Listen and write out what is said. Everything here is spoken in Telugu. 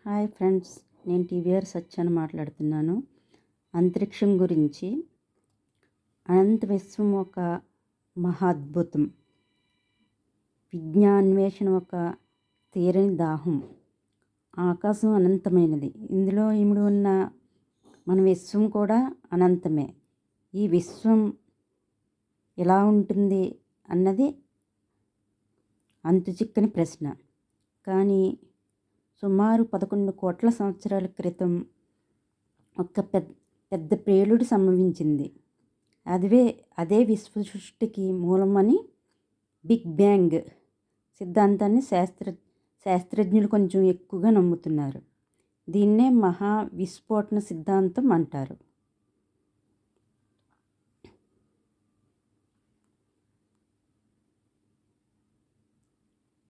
హాయ్ ఫ్రెండ్స్, నేను టీవీఆర్ సత్యాన్ని మాట్లాడుతున్నాను. అంతరిక్షం గురించి. అనంత విశ్వం ఒక మహాద్భుతం. విజ్ఞాన్వేషణ ఒక తీరని దాహం. ఆకాశం అనంతమైనది. ఇందులో ఇమిడి ఉన్న మన విశ్వం కూడా అనంతమే. ఈ విశ్వం ఎలా ఉంటుంది అన్నది అంతుచిక్కని ప్రశ్న. కానీ సుమారు 11 కోట్ల సంవత్సరాల క్రితం ఒక పెద్ద ప్రేలుడు సంభవించింది. అదే విశ్వ సృష్టికి మూలమని బిగ్ బ్యాంగ్ సిద్ధాంతాన్ని శాస్త్రజ్ఞులు కొంచెం ఎక్కువగా నమ్ముతున్నారు. దీన్నే మహా విస్ఫోటన సిద్ధాంతం అంటారు.